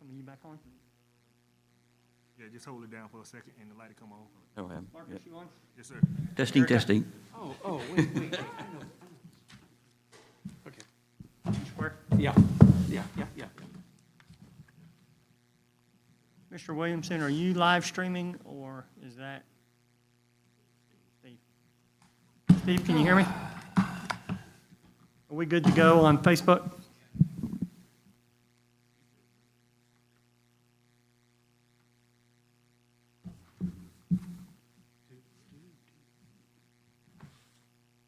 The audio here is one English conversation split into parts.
Are you back on? Yeah, just hold it down for a second and the light will come on. Go ahead. Marcus, Yep. you on? Yes, sir. Testing, testing. Wait. Okay. You square? Yeah. Mr. Williamson, are you live streaming, or is that Steve? Steve, can you hear me? Are we good to go on Facebook?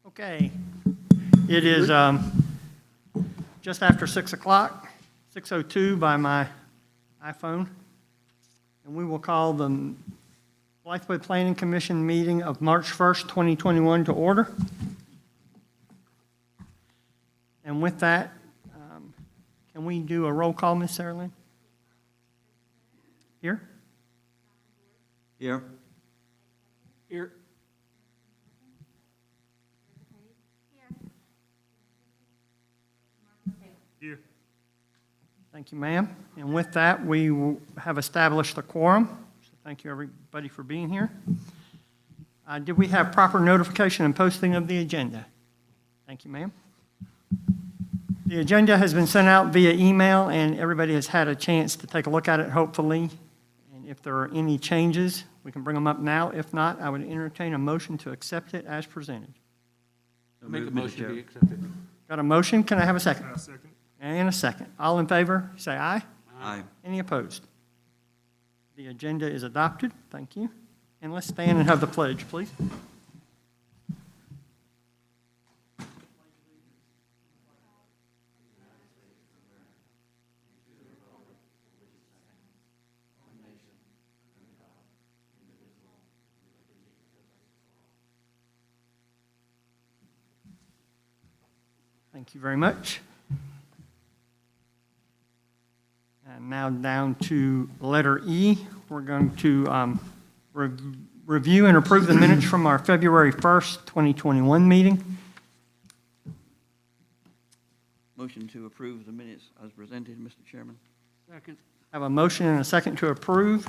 Okay. It is just after 6 o'clock, 6:02 by my iPhone. And we will call the Blythewood Planning Commission meeting of March 1st, 2021 to order. And with that, can we do a roll call, Ms. Sarah Lynn? Here? Here. Here. Here. Thank you, ma'am. And with that, we have established a quorum. So thank you, everybody, for being here. Did we have proper notification and posting of the agenda? Thank you, ma'am. The agenda has been sent out via email, and everybody has had a chance to take a look at it, hopefully. And if there are any changes, we can bring them up now. If not, I would entertain a motion to accept it as presented. Make a Mr. motion to Chair. be accepted. Got a motion? Can I have a second? Second. And a second. All in favor, say aye. Aye. Any opposed? The agenda is adopted. Thank you. And let's stand and have the pledge, please. Thank you very much. And now down to letter E. We're going to review and approve the minutes from our February 1st, 2021 meeting. Motion to approve the minutes as presented, Mr. Chairman. Second. Have a motion and a second to approve.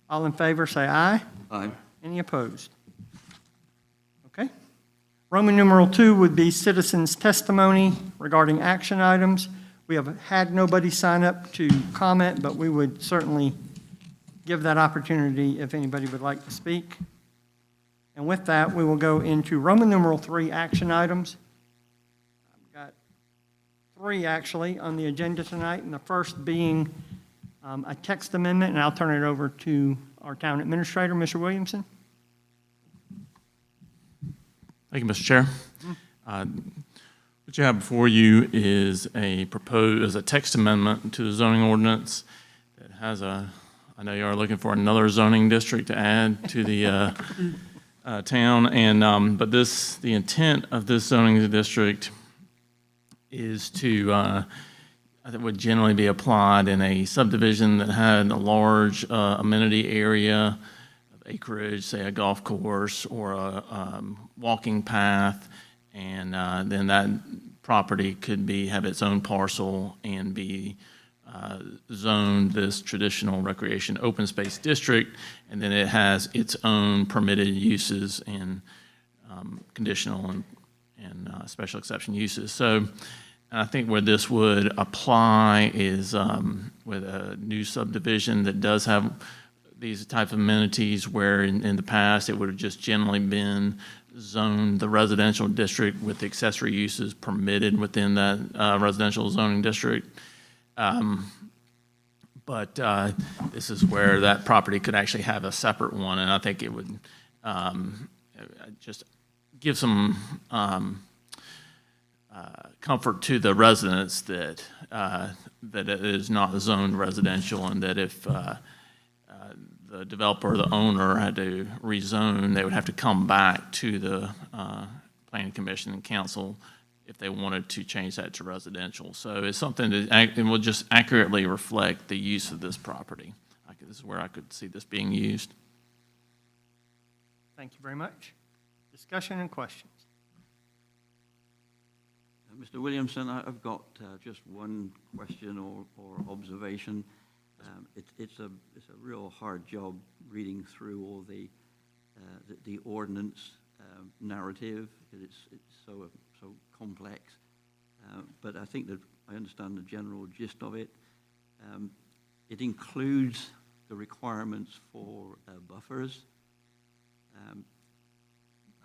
All in favor, say aye. Aye. Any opposed? Okay. Roman numeral 2 would be citizens' testimony regarding action items. We have had nobody sign up to comment, but we would certainly give that opportunity if anybody would like to speak. And with that, we will go into Roman numeral 3 action items. I've got 3 actually on the agenda tonight, and the first being a text amendment, and I'll turn it over to our town administrator, Mr. Williamson. Thank you, Mr. Chair. What you have before you is a text amendment to the zoning ordinance that has I know you are looking for another zoning district to add to the town, and the intent of this zoning district is to that would generally be applied in a subdivision that had a large amenity area of acreage, say a golf course or a walking path, and then that property could have its own parcel and be zoned this traditional recreation open space district, and then it has its own permitted uses and conditional and special exception uses. So I think where this would apply is with a new subdivision that does have these type of amenities, where in the past it would have just generally been zoned the residential district with the accessory uses permitted within that residential zoning district. But this is where that property could actually have a separate one, and I think it would just give some comfort to the residents that that it is not zoned residential, and that if the developer or the owner had to rezone, they would have to come back to the planning commission and council if they wanted to change that to residential. So it's something that it will just accurately reflect the use of this property. This is where I could see this being used. Thank you very much. Discussion and questions. Mr. Williamson, I've got just one question or observation. It's a real hard job reading through all the ordinance narrative. It's so complex. But I think that I understand the general gist of it. It includes the requirements for buffers.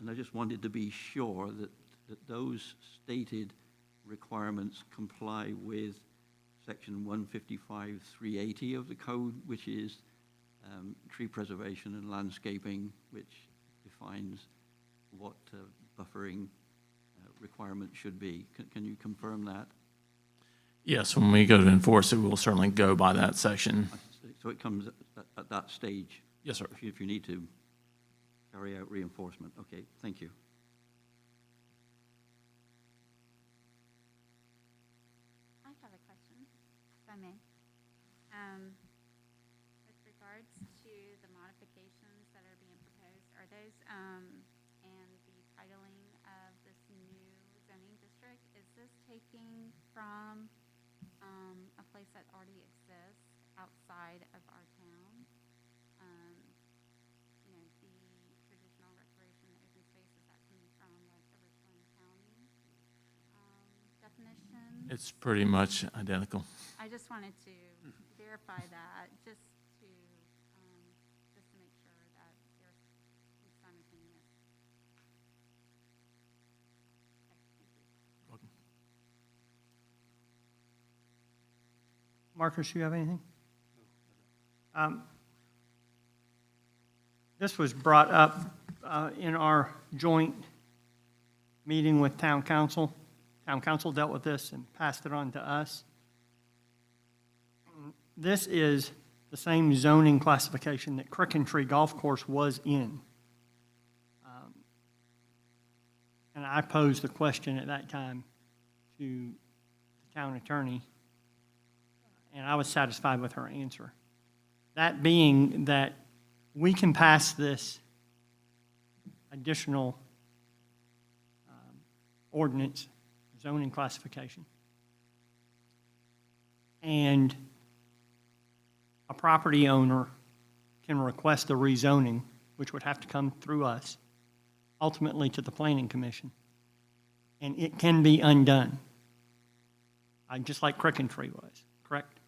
And I just wanted to be sure that those stated requirements comply with Section 155-380 of the code, which is tree preservation and landscaping, which defines what buffering requirements should be. Can you confirm that? Yes, when we go to enforce it, we'll certainly go by that section. So it comes at that stage? Yes, sir. If you need to carry out reinforcement. Okay, thank you. I have a question, if I may. With regards to the modifications that are being proposed, are those, and the titling of this new zoning district, is this taking from a place that already exists outside of our town? You know, the traditional recreation open space, is that coming from like the Richland County definition? It's pretty much identical. I just wanted to verify that, just to make sure that they're simultaneous. Okay, thank you. Marcus, you have anything? This was brought up in our joint meeting with town council. Town council dealt with this and passed it on to us. This is the same zoning classification that Crickentry Golf Course was in. And I posed the question at that time to the town attorney, and I was satisfied with her answer. That being that we can pass this additional ordinance, zoning classification, and a property owner can request a rezoning, which would have to come through us, ultimately to the planning commission, and it can be undone, just like Crickentry was, correct?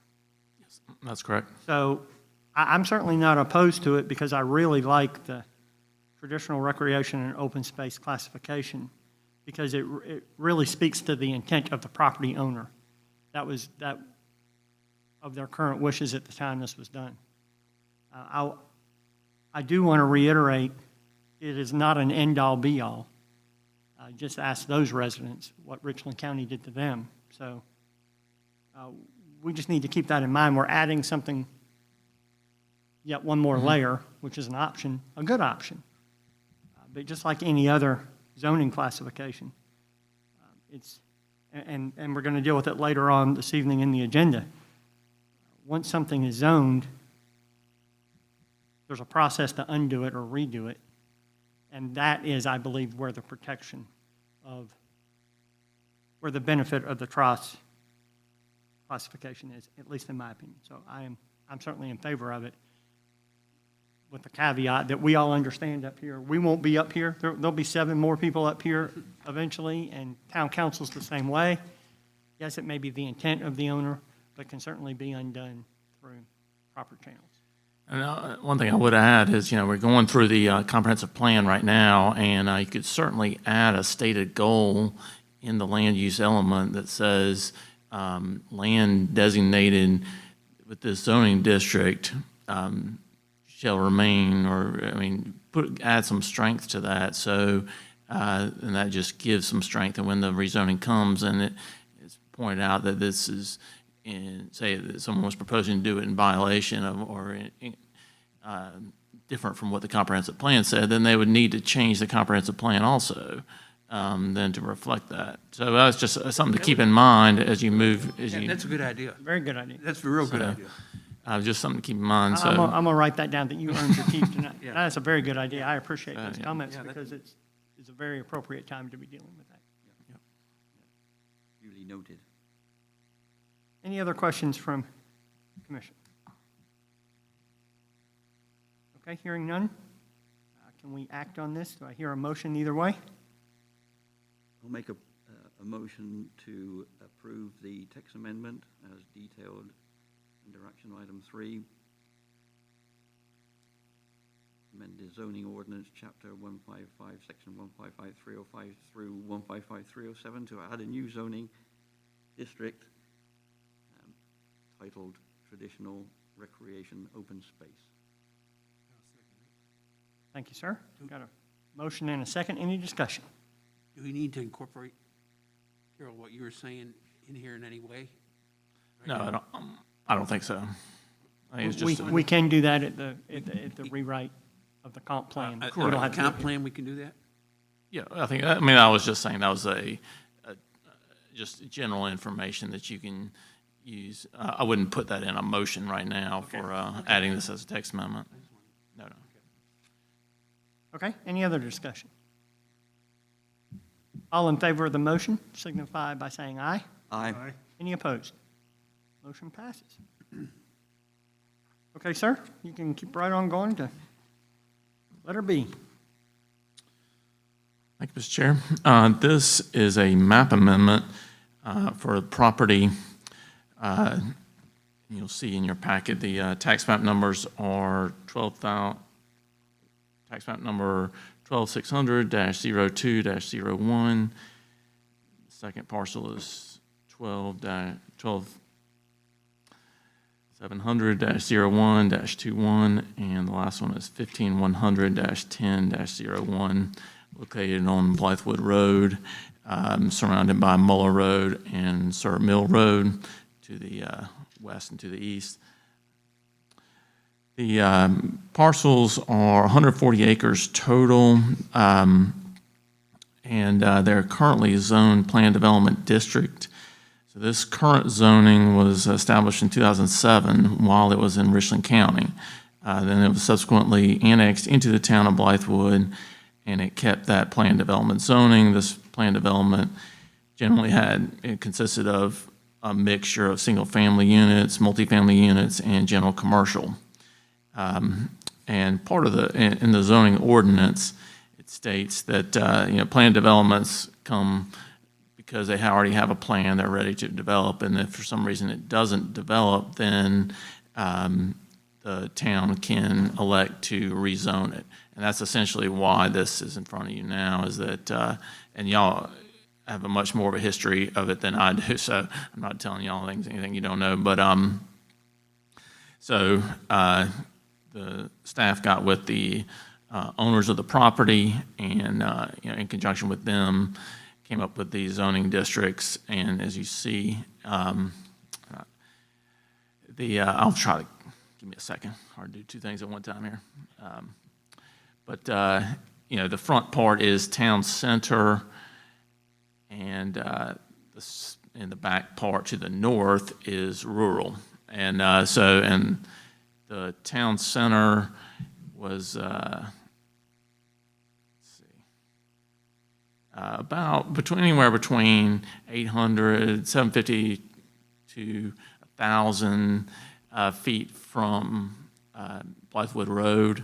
That's correct. So I'm certainly not opposed to it because I really like the traditional recreation and open space classification because it really speaks to the intent of the property owner. That was of their current wishes at the time this was done. I do want to reiterate, it is not an end-all, be-all. Just ask those residents what Richland County did to them. So we just need to keep that in mind. We're adding something, yet one more layer, which is an option, a good option. But just like any other zoning classification, and we're going to deal with it later on this evening in the agenda. Once something is zoned, there's a process to undo it or redo it. And that is, I believe, where the protection of, where the benefit of the trust classification is, at least in my opinion. So I'm certainly in favor of it, with the caveat that we all understand up here. We won't be up here. There'll be 7 more people up here eventually, and town council's the same way. Yes, it may be the intent of the owner, but can certainly be undone through proper channels. And one thing I would add is, we're going through the comprehensive plan right now, and you could certainly add a stated goal in the land use element that says land designated with this zoning district shall remain, or, add some strength to that. So, and that just gives some strength. And when the rezoning comes and it's pointed out that this is, say that someone was proposing to do it in violation of, or different from what the comprehensive plan said, then they would need to change the comprehensive plan also, then to reflect that. So that's just something to keep in mind as you move, That's a good idea. Very good idea. That's a real good idea. just something to keep in mind, so. I'm going to write that down, that you earned your keep tonight. Yeah. That's a very good idea. I appreciate those Yeah. comments Yeah, that- because it's a very appropriate time to be dealing with that. Duly noted. Any other questions from commission? Okay, hearing none. Can we act on this? Do I hear a motion either way? I'll make a motion to approve the text amendment as detailed under action item 3. Amend the zoning ordinance, chapter 155, section 155.305 through 155.307 to add a new zoning district titled Traditional Recreation Open Space. Thank you, sir. Got a motion and a second. Any discussion? Do we need to incorporate, Carol, what you were saying in here in any way? No, I don't think so. I think it's just, We can do that at the rewrite of the comp plan. We don't have to do it Comp here. plan, we can do that? yeah, I was just saying that was just general information that you can use. I wouldn't put that in a motion right now for adding this as a text amendment. No. Okay, any other discussion? All in favor of the motion signify by saying aye. Aye. Aye. Any opposed? Motion passes. Okay, sir, you can keep right on going to letter B. Thank you, Mr. Chair. This is a map amendment for the property. You'll see in your packet, the tax map numbers are tax map number 12600-02-01. The second parcel is 12700-01-21, and the last one is 15100-10-01, located on Blythewood Road, surrounded by Muller Road and Sir Mill Road to the west and to the east. The parcels are 140 acres total, and they're currently zoned Planned Development District. So this current zoning was established in 2007 while it was in Richland County. Then it was subsequently annexed into the town of Blythewood, and it kept that planned development zoning. This planned development generally it consisted of a mixture of single-family units, multifamily units, and general commercial. And part of in the zoning ordinance, it states that, planned developments come because they already have a plan, they're ready to develop, and if for some reason it doesn't develop, then the town can elect to rezone it. And that's essentially why this is in front of you now, is that, and y'all have a much more of a history of it than I do, so I'm not telling y'all anything you don't know, but, the staff got with the owners of the property and, in conjunction with them, came up with these zoning districts. And as you see, I'll try to, give me a second, hard to do two things at one time here. The front part is town center, and the back part to the north is rural. And the town center was, anywhere between 800, 750 to 1,000 feet from Blythewood Road.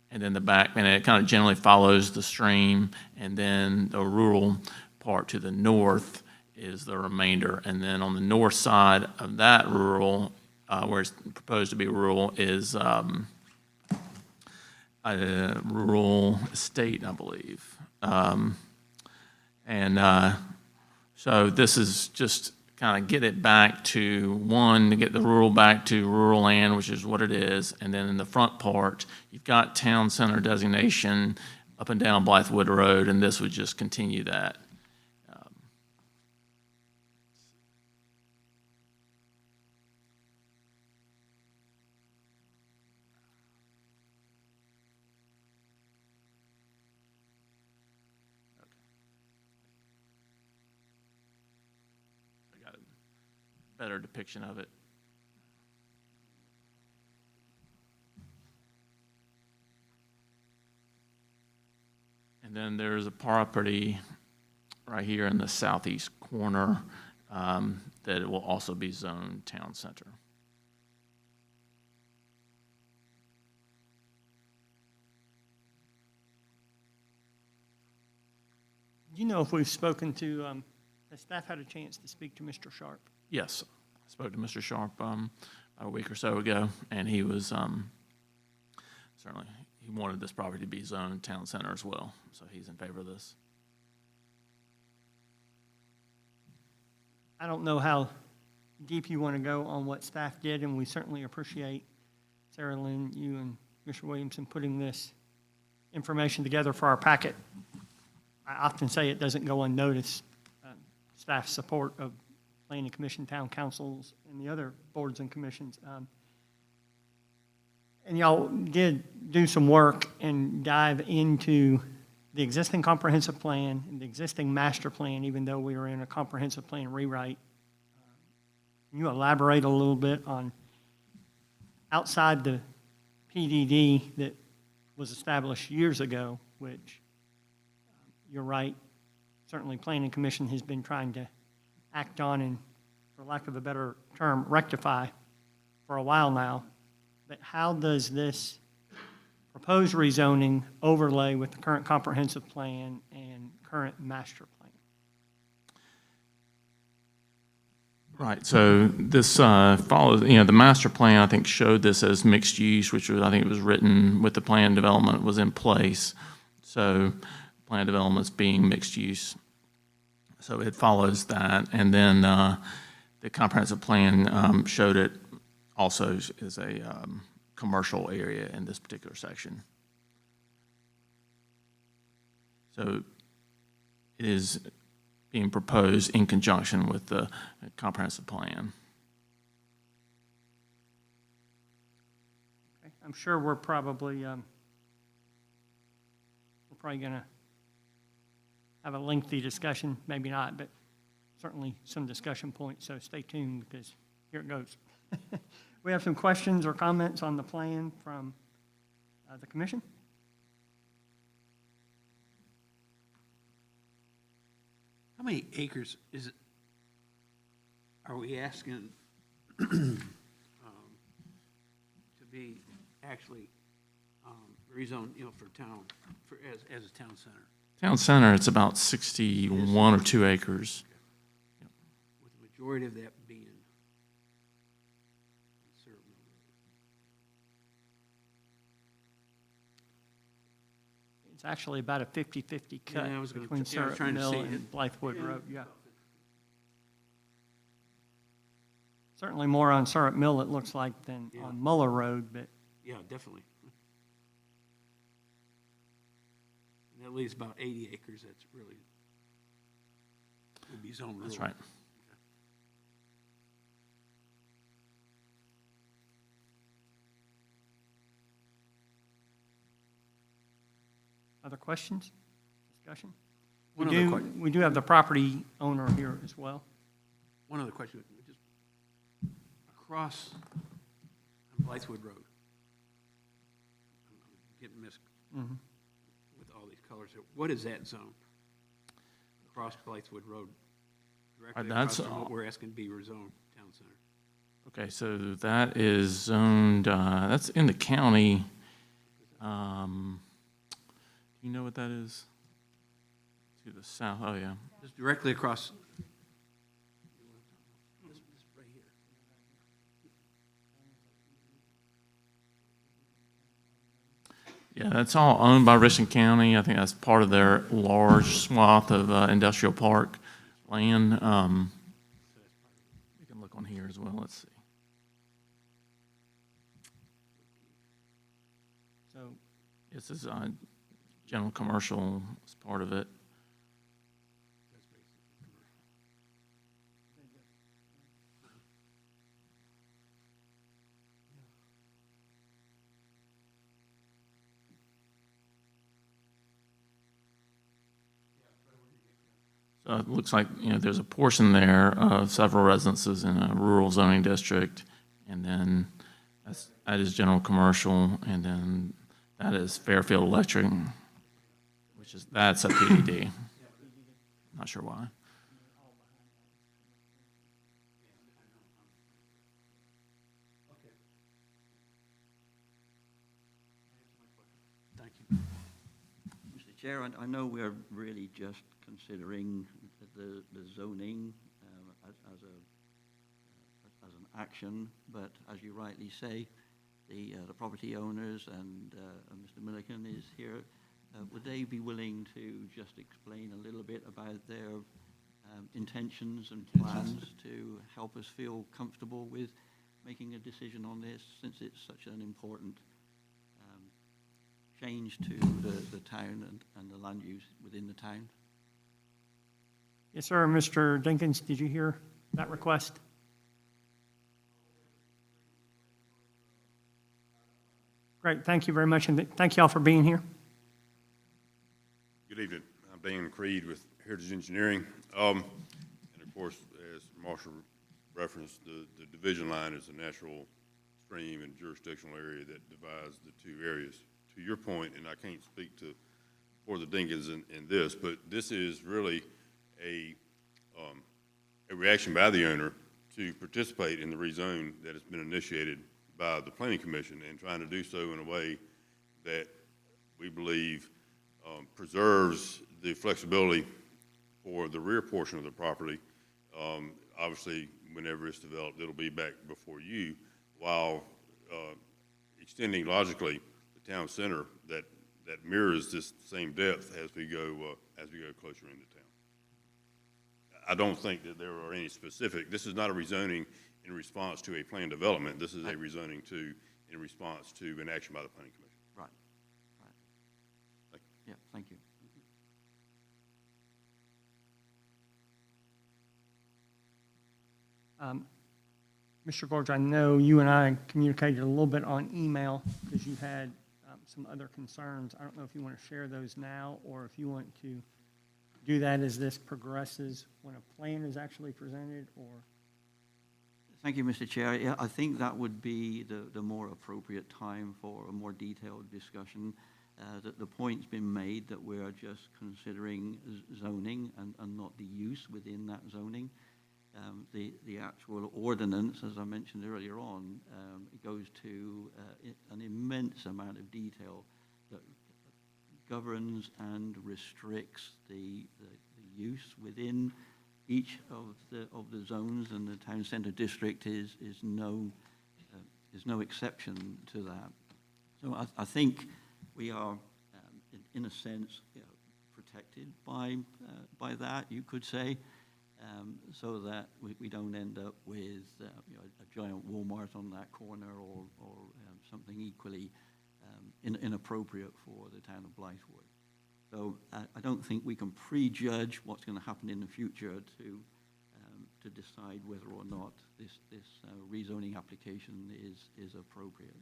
And then the back, and it kind of generally follows the stream. And then the rural part to the north is the remainder. And then on the north side of that rural, where it's proposed to be rural, is a rural estate, I believe. So this is just kind of get it back to to get the rural back to rural land, which is what it is. And then in the front part, you've got town center designation up and down Blythewood Road, and this would just continue that. Better depiction of it. And then there's a property right here in the southeast corner that it will also be zoned town center. Do you know if we've spoken to, has staff had a chance to speak to Mr. Sharp? Yes, I spoke to Mr. Sharp about a week or so ago, and he was certainly, he wanted this property to be zoned town center as well, so he's in favor of this. I don't know how deep you want to go on what staff did, and we certainly appreciate, Sarah Lynn, you and Mr. Williamson putting this information together for our packet. I often say it doesn't go unnoticed, staff support of planning commission, town councils, and the other boards and commissions. And y'all did do some work and dive into the existing comprehensive plan and the existing master plan, even though we were in a comprehensive plan rewrite. Can you elaborate a little bit on outside the PDD that was established years ago, which you're right, certainly Planning Commission has been trying to act on and, for lack of a better term, rectify for a while now. But how does this proposed rezoning overlay with the current comprehensive plan and current master plan? Right, so this follows, the master plan, I think, showed this as mixed use, which was, I think it was written with the plan development was in place. So plan development's being mixed use. So it follows that. And then the comprehensive plan showed it also as a commercial area in this particular section. So it is being proposed in conjunction with the comprehensive plan. Okay, I'm sure we're probably going to have a lengthy discussion, maybe not, but certainly some discussion points, so stay tuned because here it goes. We have some questions or comments on the plan from the commission. How many acres is it, are we asking to be actually rezoned, for town, as a town center? Town center, it's about 61 or 2 acres. With the majority of that being certain. It's actually about a 50-50 cut Yeah, I was gonna- between yeah, I was Syrup trying to Mill see and it. Blythewood Road, yeah. Certainly more on Syrup Mill, it looks like, than Yeah. on Muller Road, but Yeah, definitely. And that leaves about 80 acres that's really, would be zone rural. That's right. other questions, discussion? One We other do, we do have the property owner here as well. One other question, just across on Blythewood Road. I'm getting missed Mhm. with all these colors here. What is that zone? Across Blythewood Road? Directly That's across from all- what we're asking to be rezoned town center. Okay, so that is zoned, that's in the county. Do you know what that is? To the south, oh, yeah. Just directly across. This right here. Yeah, that's all owned by Richland County. I think that's part of their large swath of industrial park land. You can look on here as well, let's see. So This is general commercial as part of it. So it looks like, there's a portion there of several residences in a rural zoning district, and then that is general commercial, and then that is Fairfield Electric, that's a PDD. Not sure why. Thank you. Mr. Chair, I know we're really just considering the zoning as an action, but as you rightly say, the property owners and Mr. Milliken is here. Would they be willing to just explain a little bit about their intentions and plans to help us feel comfortable with making a decision on this, since it's such an important change to the town and the land use within the town? Yes, sir. Mr. Dinkins, did you hear that request? Great, thank you very much, and thank you all for being here. Good evening. I'm Dan Creed with Heritage Engineering. And of course, as Marshall referenced, the division line is a natural stream and jurisdictional area that divides the two areas. To your point, and I can't speak for the Dinkins in this, but this is really a reaction by the owner to participate in the rezone that has been initiated by the Planning Commission, and trying to do so in a way that we believe preserves the flexibility for the rear portion of the property. Obviously, whenever it's developed, it'll be back before you, while extending logically the town center that mirrors this same depth as we go closer into town. I don't think that there are any specific. This is not a rezoning in response to a planned development. This is a rezoning in response to an action by the Planning Commission. Right. Yeah, thank you. Mr. Gorge, I know you and I communicated a little bit on email because you had some other concerns. I don't know if you want to share those now, or if you want to do that as this progresses when a plan is actually presented, or? Thank you, Mr. Chair. Yeah, I think that would be the more appropriate time for a more detailed discussion. That the point's been made that we're just considering zoning and not the use within that zoning. The actual ordinance, as I mentioned earlier on, it goes to an immense amount of detail that governs and restricts the use within each of the zones, and the town centre district is no exception to that. So I think we are, in a sense, protected by that, you could say. So that we don't end up with a giant Walmart on that corner, or something equally inappropriate for the town of Blythewood. So I don't think we can prejudge what's going to happen in the future to decide whether or not this rezoning application is appropriate.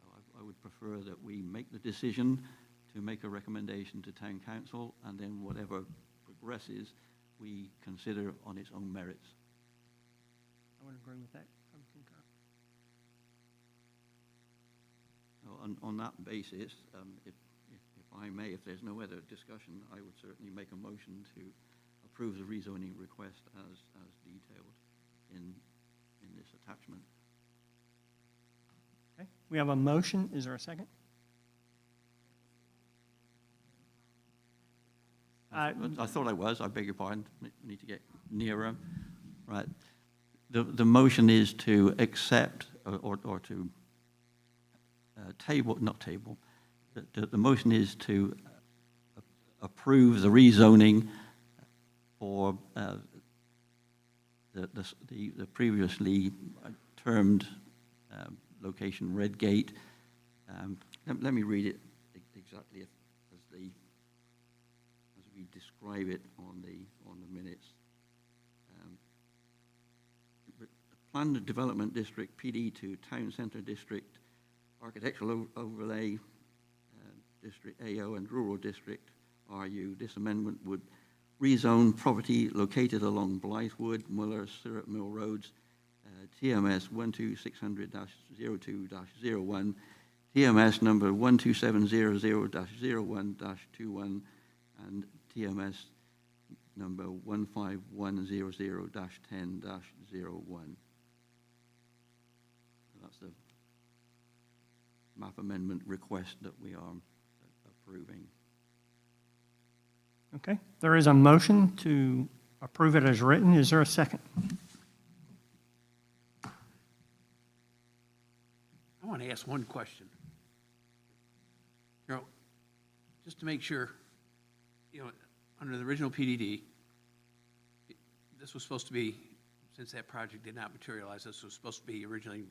So I would prefer that we make the decision to make a recommendation to town council, and then whatever progresses, we consider on its own merits. I would agree with that. I would concur. So on that basis, if I may, if there's no other discussion, I would certainly make a motion to approve the rezoning request as detailed in this attachment. Okay, we have a motion. Is there a second? I thought I was. I beg your pardon. I need to get nearer. Right. The motion is to accept or to table, not table. The motion is to approve the rezoning for the previously termed location Redgate. Let me read it exactly as we describe it on the minutes. Planned Development District, PD2, Town Centre District, Architectural Overlay District, AO, and Rural District, RU. This amendment would rezone property located along Blythewood, Muller, Syrup Mill Roads, TMS 12700-02-01, TMS number 12700-01-21, and TMS number 15100-10-01. That's the map amendment request that we are approving. Okay, there is a motion to approve it as written. Is there a second? I want to ask one question. You know, just to make sure, you know, under the original PDD, this was supposed to be, since that project did not materialize, this was supposed to be originally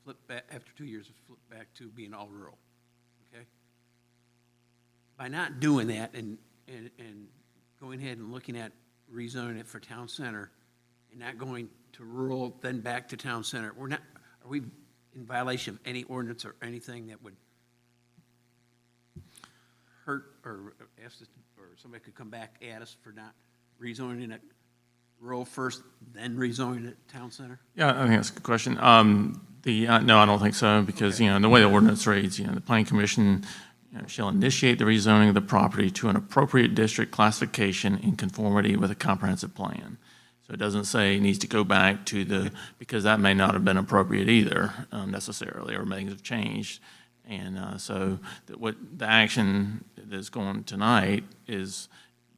flipped back, after 2 years, flipped back to being all rural, okay? By not doing that and going ahead and looking at rezoning it for town center and not going to rural, then back to town center, are we in violation of any ordinance or anything that would hurt or ask us, or somebody could come back at us for not rezoning it rural first, then rezoning it town center? Yeah, I think that's a good question. No, I don't think so, because, you know, the way the ordinance reads, you know, the planning commission, you know, shall initiate the rezoning of the property to an appropriate district classification in conformity with a comprehensive plan. So it doesn't say it needs to go back to because that may not have been appropriate either, necessarily, or things have changed. And so what the action that's going tonight is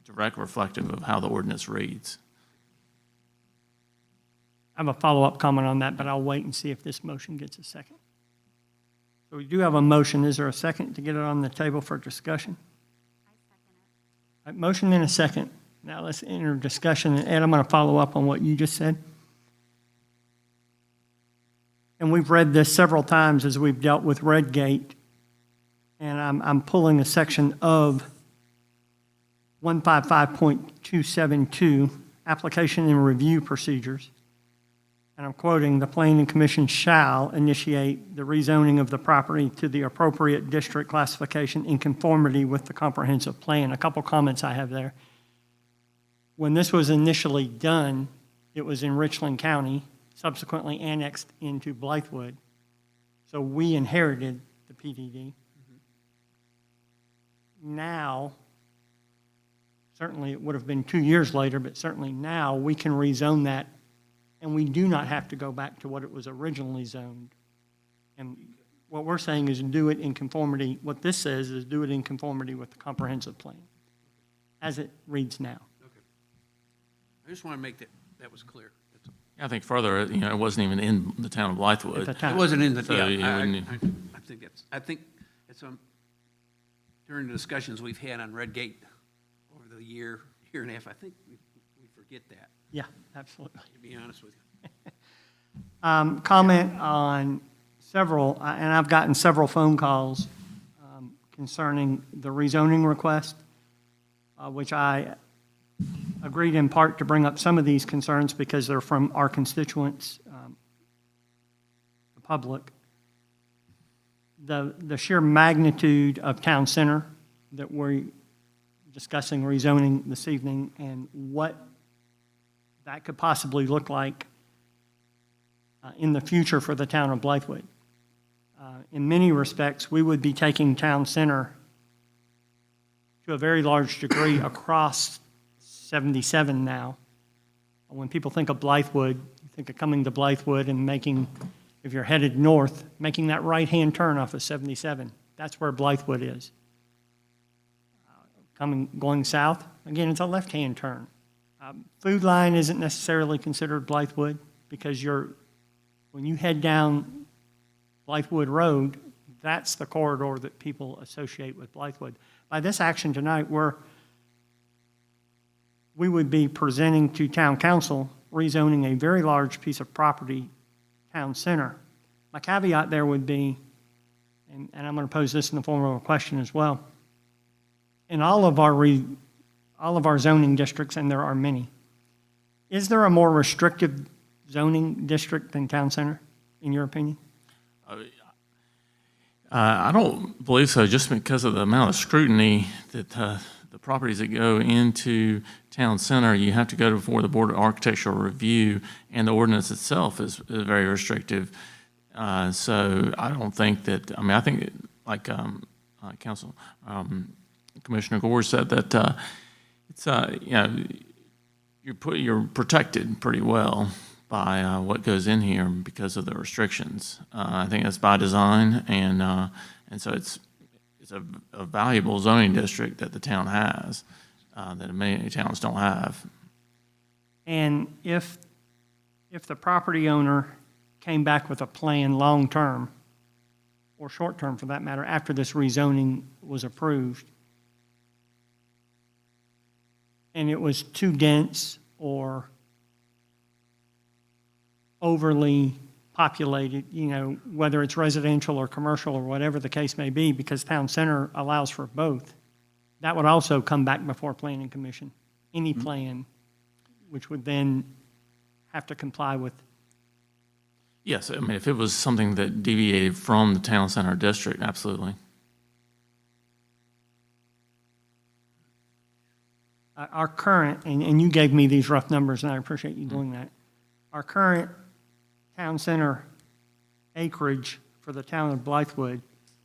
direct reflective of how the ordinance reads. I have a follow-up comment on that, but I'll wait and see if this motion gets a second. So we do have a motion. Is there a second to get it on the table for discussion? I second it. All right, motion and a second. Now let's enter discussion. And Ed, I'm going to follow up on what you just said. And we've read this several times as we've dealt with Redgate. And I'm pulling a section of 155.272, application and review procedures. And I'm quoting, "The planning commission shall initiate the rezoning of the property to the appropriate district classification in conformity with the comprehensive plan." A couple comments I have there. When this was initially done, it was in Richland County, subsequently annexed into Blythewood. So we inherited the PDD. Now, certainly it would have been 2 years later, but certainly now we can rezone that, and we do not have to go back to what it was originally zoned. And what we're saying is do it in conformity, what this says is do it in conformity with the comprehensive plan, as it reads now. Okay. I just want to make that was clear. That's all. I think further, you know, it wasn't even in the town of At the Blythewood. time. It wasn't in the, So yeah, you wouldn't- I think it's, during the discussions we've had on Redgate over the year and a half, I think we forget that, Yeah, absolutely. to be honest with you. Comment on several, and I've gotten several phone calls concerning the rezoning request, which I agreed in part to bring up some of these concerns because they're from our constituents, the public. The sheer magnitude of town center that we're discussing rezoning this evening and what that could possibly look like in the future for the town of Blythewood. In many respects, we would be taking town center to a very large degree across 77 now. When people think of Blythewood, you think of coming to Blythewood and making, if you're headed north, making that right-hand turn off of 77. That's where Blythewood is. Going south, again, it's a left-hand turn. Food Line isn't necessarily considered Blythewood because when you head down Blythewood Road, that's the corridor that people associate with Blythewood. By this action tonight, we would be presenting to town council rezoning a very large piece of property, town center. My caveat there would be, and I'm going to pose this in the form of a question as well, in all of our zoning districts, and there are many, is there a more restrictive zoning district than town center, in your opinion? I don't believe so, just because of the amount of scrutiny that the properties that go into town center, you have to go before the Board of Architectural Review, and the ordinance itself is very restrictive. So I don't think that, I think like Council Commissioner Gore said that it's, you're protected pretty well by what goes in here because of the restrictions. I think that's by design, and so it's a valuable zoning district that the town has. that many towns don't have. And if the property owner came back with a plan long-term, or short-term for that matter, after this rezoning was approved, and it was too dense or overly populated, whether it's residential or commercial or whatever the case may be, because town center allows for both, that would also come back before planning commission, any plan, which would then have to comply with. Yes, I mean, if it was something that deviated from the town center district, absolutely. Our current, and you gave me these rough numbers, and I appreciate you doing that. Our current town center acreage for the town of Blythewood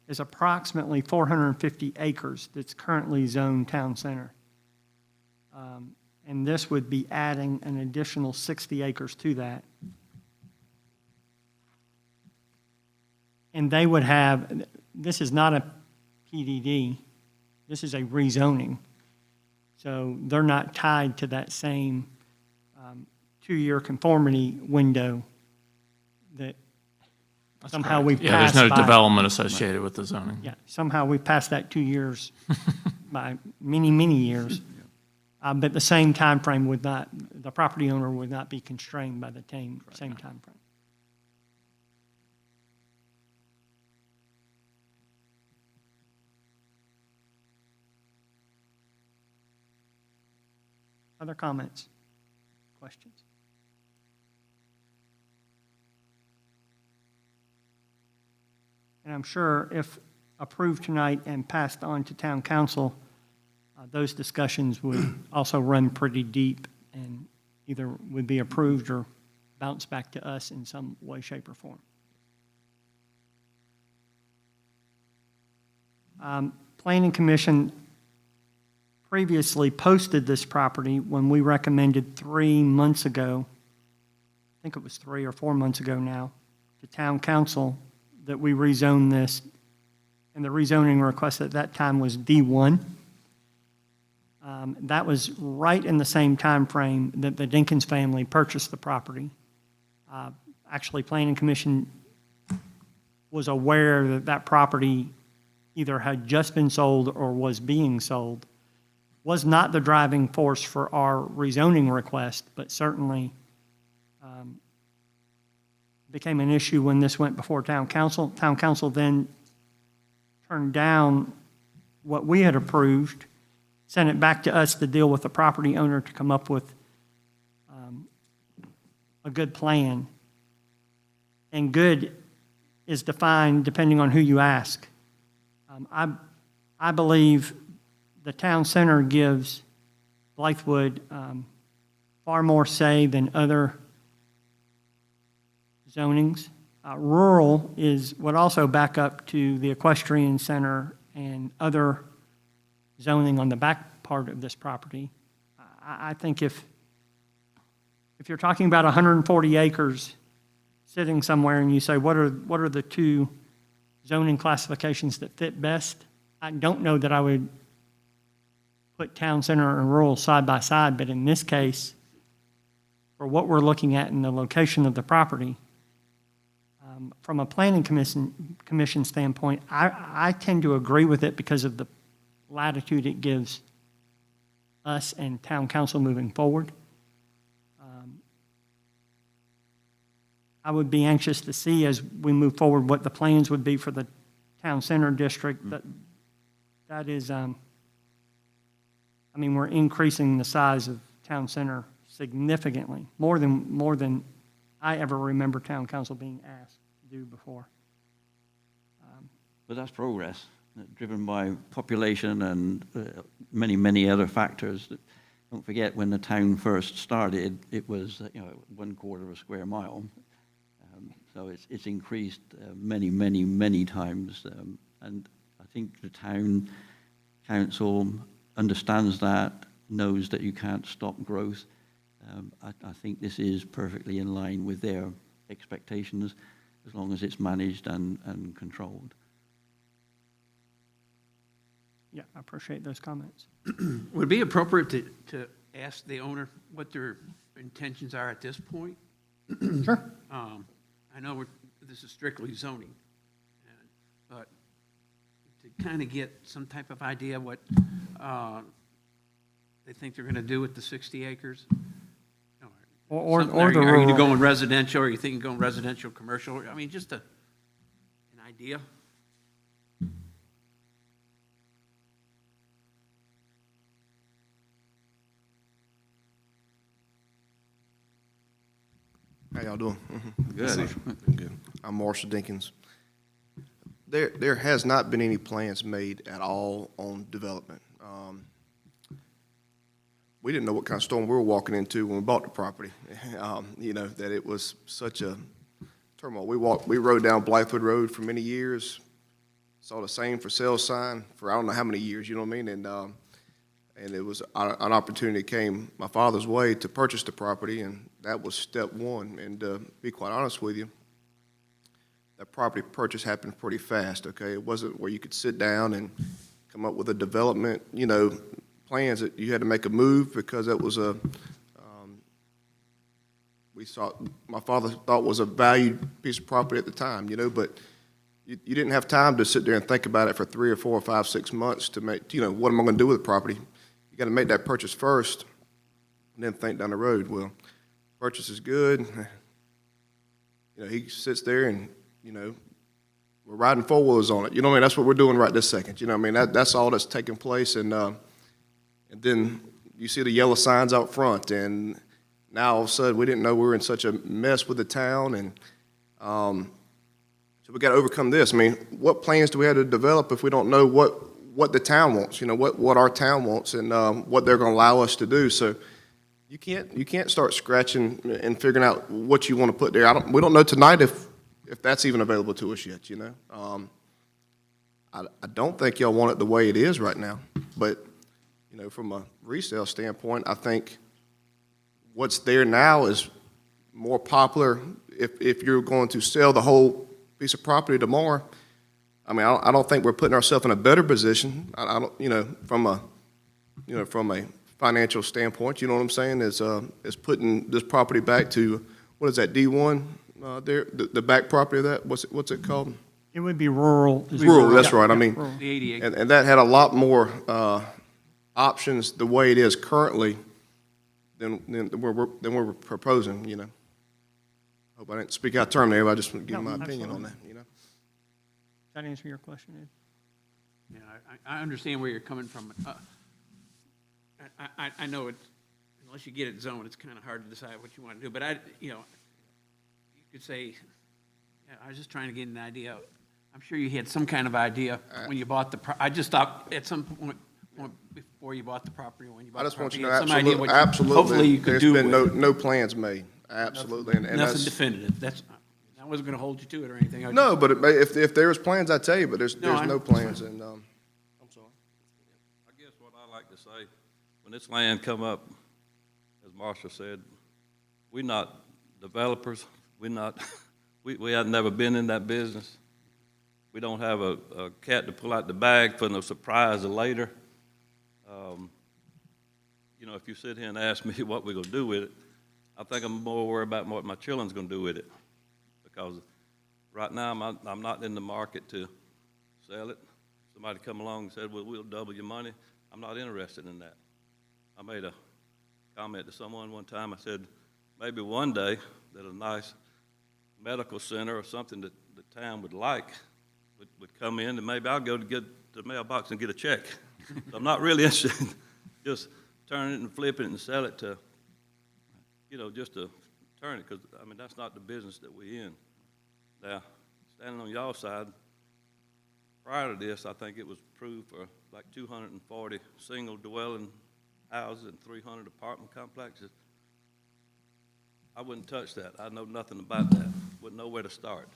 is approximately 450 acres that's currently zoned town center. And this would be adding an additional 60 acres to that. And they would have, this is not a PDD, this is a rezoning. So they're not tied to that same 2-year conformity window that That's somehow correct. we Yeah, there's passed no by. development associated with the zoning. Yeah, somehow we passed that 2 years by many, many years. But the same time frame would not, the property owner would not be constrained by the same time frame. Other comments, questions? And I'm sure if approved tonight and passed on to town council, those discussions would also run pretty deep and either would be approved or bounce back to us in some way, shape, or form. Planning Commission previously posted this property when we recommended 3 months ago, I think it was 3 or 4 months ago now, to town council that we rezone this, and the rezoning request at that time was D1. That was right in the same time frame that the Dinkins family purchased the property. Actually, Planning Commission was aware that that property either had just been sold or was being sold. Was not the driving force for our rezoning request, but certainly became an issue when this went before town council. Town council then turned down what we had approved, sent it back to us to deal with the property owner to come up with a good plan. And good is defined depending on who you ask. I believe the town center gives Blythewood far more say than other zonings. Rural would also back up to the equestrian center and other zoning on the back part of this property. I think if you're talking about 140 acres sitting somewhere and you say, what are the two zoning classifications that fit best? I don't know that I would put town center and rural side by side, but in this case, for what we're looking at in the location of the property, from a planning commission standpoint, I tend to agree with it because of the latitude it gives us and town council moving forward. I would be anxious to see as we move forward what the plans would be for the town center district. That is, we're increasing the size of town center significantly, more than I ever remember town council being asked to do before. But that's progress, driven by population and many, many other factors. Don't forget, when the town first started, it was 1/4 of a square mile. So it's increased many, many, many times. And I think the town council understands that, knows that you can't stop growth. I think this is perfectly in line with their expectations, as long as it's managed and controlled. Yeah, I appreciate those comments. Would it be appropriate to ask the owner what their intentions are at this point? Sure. I know this is strictly zoning, but to kind of get some type of idea what they think they're going to do with the 60 acres? Or Something- the Are you rural. going residential, or are you thinking going residential, commercial? I mean, just an idea. How y'all doing? Good. Good. I'm Marshall Dinkins. There has not been any plans made at all on development. We didn't know what kind of storm we were walking into when we bought the property. You know, that it was such a turmoil. We rode down Blythewood Road for many years, saw the same for sale sign for I don't know how many years, you know what I mean? And it was an opportunity came my father's way to purchase the property, and that was step one. And to be quite honest with you, that property purchase happened pretty fast, okay? It wasn't where you could sit down and come up with a development, you know, plans that you had to make a move because it was my father thought was a valued piece of property at the time, you know, but you didn't have time to sit there and think about it for 3 or 4 or 5, 6 months to make, you know, what am I going to do with the property? You got to make that purchase first and then think down the road. Well, purchase is good. You know, he sits there and, you know, we're riding four-wheelers on it. You know what I mean? That's what we're doing right this second. You know what I mean? That's all that's taking place. And then you see the yellow signs out front. And now all of a sudden we didn't know we were in such a mess with the town. And so we got to overcome this. I mean, what plans do we have to develop if we don't know what the town wants, you know, what our town wants and what they're going to allow us to do? So you can't start scratching and figuring out what you want to put there. We don't know tonight if that's even available to us yet, you know. I don't think y'all want it the way it is right now, but, you know, from a resale standpoint, I think what's there now is more popular if you're going to sell the whole piece of property tomorrow. I mean, I don't think we're putting ourselves in a better position. I don't, you know, from a financial standpoint, you know what I'm saying, is putting this property back to, what is that, D1 there, the back property of that, what's it called? It would be rural. Rural, that's Yeah, right. I yeah, mean, rural. The 80 acres. and that had a lot more options the way it is currently than we're proposing, you know. Hope I didn't speak out of turn there, but I just want to give No, my opinion on absolutely. that, you know. Does that answer your question, Ed? Yeah, I understand where you're coming from. I know it, unless you get it zoned, it's kind of hard to decide what you want to do. But you could say, yeah, I was just trying to get an idea. I'm sure you had some kind of idea when you bought I just thought at some point before you bought the property, when you bought I the just want property, you you to had know, some idea what absolutely, hopefully you could do there's been with it. no plans made, absolutely. And Nothing that's, definitive. I wasn't going to hold you to it or anything. I no, but if there was plans, I'd tell you, but there's I- no plans, and, I'm sorry. I guess what I like to say, when this land come up, as Marshall said, we're not developers. We're not, we have never been in that business. We don't have a cat to pull out the bag for no surprise later. You know, if you sit here and ask me what we're gonna do with it, I think I'm more worried about what my children's gonna do with it. Because right now, I'm not in the market to sell it. Somebody come along and said, well, we'll double your money. I'm not interested in that. I made a comment to someone one time. I said, maybe one day that a nice medical center or something that the town would like would come in, and maybe I'll go to get the mailbox and get a check. So I'm not really interested in just turning it and flipping it and sell it to, you know, just to turn it, because, I mean, that's not the business that we're in. Now, standing on y'all's side, prior to this, I think it was approved for like 240 single dwelling houses and 300 apartment complexes. I wouldn't touch that. I know nothing about that. Wouldn't know where to start.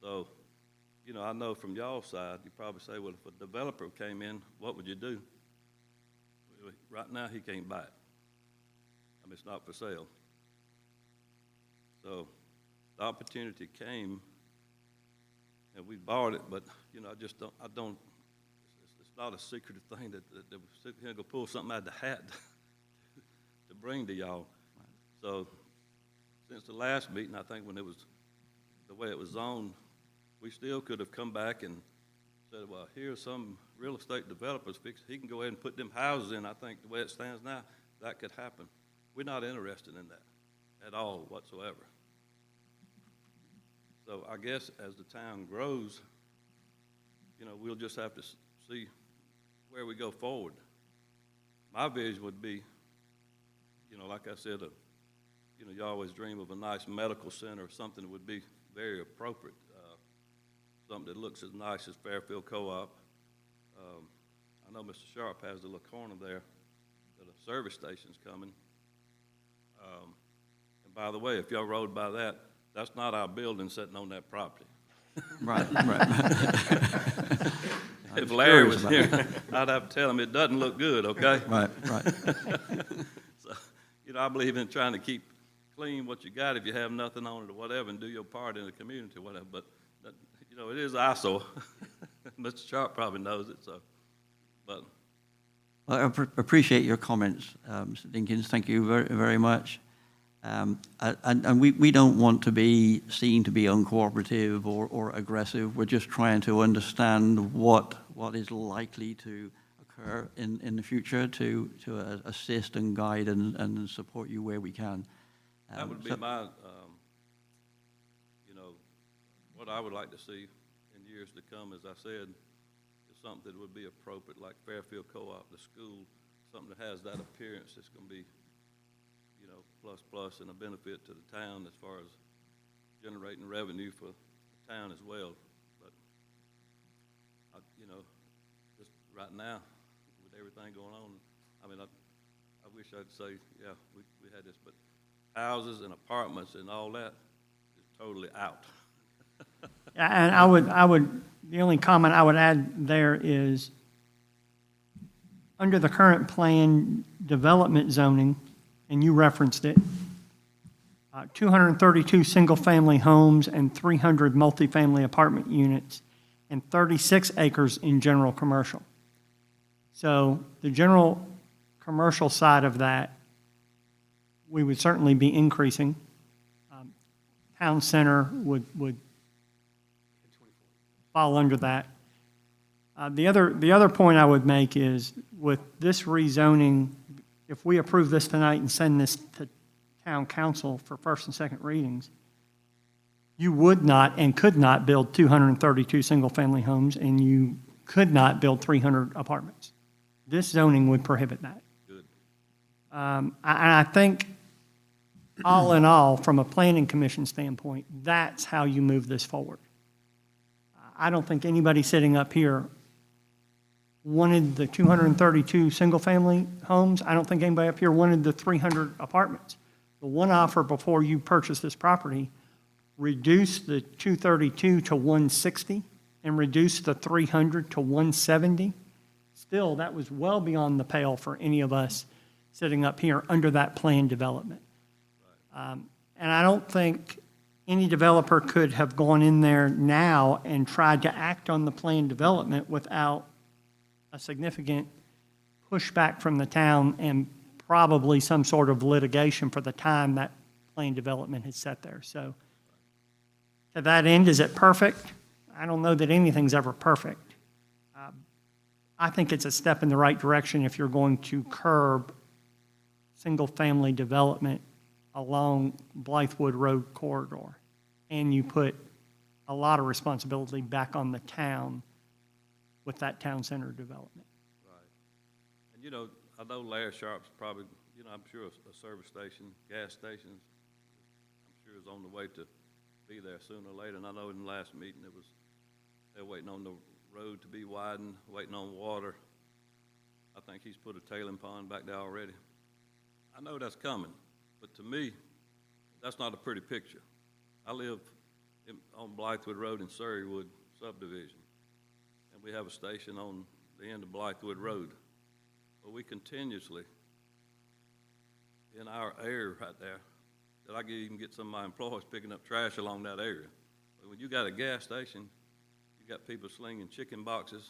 So, you know, I know from y'all's side, you probably say, well, if a developer came in, what would you do? Right now, he can't buy it. I mean, it's not for sale. So the opportunity came, and we bought it, but, you know, it's not a secretive thing that we're sitting here gonna pull something out of the hat to bring to y'all. So, since the last meeting, I think when it was, the way it was zoned, we still could have come back and said, well, here's some real estate developers fix, he can go ahead and put them houses in. I think the way it stands now, that could happen. We're not interested in that at all whatsoever. So I guess as the town grows, you know, we'll just have to see where we go forward. My vision would be, you know, like I said, you know, you always dream of a nice medical center or something that would be very appropriate. Something that looks as nice as Fairfield Co-op. I know Mr. Sharp has the little corner there that a service station's coming. And by the way, if y'all rode by that, that's not our building sitting on that property. Right, right. If Larry was here, I'd have to tell him it doesn't look good, okay? Right, right. So, you know, I believe in trying to keep clean what you got if you have nothing on it or whatever, and do your part in the community or whatever. But, you know, it is eyesore. Mr. Sharp probably knows it, so, but. Well, I appreciate your comments, Mr. Dinkins. Thank you very, very much. And we don't want to be seen to be uncooperative or aggressive. We're just trying to understand what is likely to occur in the future to assist and guide and support you where we can. That would be my, you know, what I would like to see in years to come, as I said, is something that would be appropriate, like Fairfield Co-op, the school, something that has that appearance that's going to be, you know, plus and a benefit to the town as far as generating revenue for the town as well. But, you know, just right now, with everything going on, I mean, I wish I'd say, yeah, we had this, but houses and apartments and all that is totally out. And I would, the only comment I would add there is, under the current plan development zoning, and you referenced it, 232 single-family homes and 300 multifamily apartment units, and 36 acres in general commercial. So the general commercial side of that, we would certainly be increasing. Town center would fall under that. The other point I would make is, with this rezoning, if we approve this tonight and send this to town council for first and second readings, you would not and could not build 232 single-family homes, and you could not build 300 apartments. This zoning would prohibit that. Good. I think, all in all, from a planning commission standpoint, that's how you move this forward. I don't think anybody sitting up here wanted the 232 single-family homes. I don't think anybody up here wanted the 300 apartments. The one offer before you purchase this property reduced the 232 to 160 and reduced the 300 to 170. Still, that was well beyond the pale for any of us sitting up here under that plan development. And I don't think any developer could have gone in there now and tried to act on the plan development without a significant pushback from the town and probably some sort of litigation for the time that plan development has set there. So to that end, is it perfect? I don't know that anything's ever perfect. I think it's a step in the right direction if you're going to curb single-family development along Blythewood Road corridor, and you put a lot of responsibility back on the town with that town center development. Right. And, you know, I know Larry Sharp's probably, you know, I'm sure a service station, gas stations, I'm sure is on the way to be there sooner or later. And I know in the last meeting, they're waiting on the road to be widened, waiting on water. I think he's put a tailing pond back there already. I know that's coming, but to me, that's not a pretty picture. I live on Blythewood Road in Surreywood subdivision, and we have a station on the end of Blythewood Road. But we continuously, in our area right there, that I can even get some of my employees picking up trash along that area. But when you got a gas station, you got people slinging chicken boxes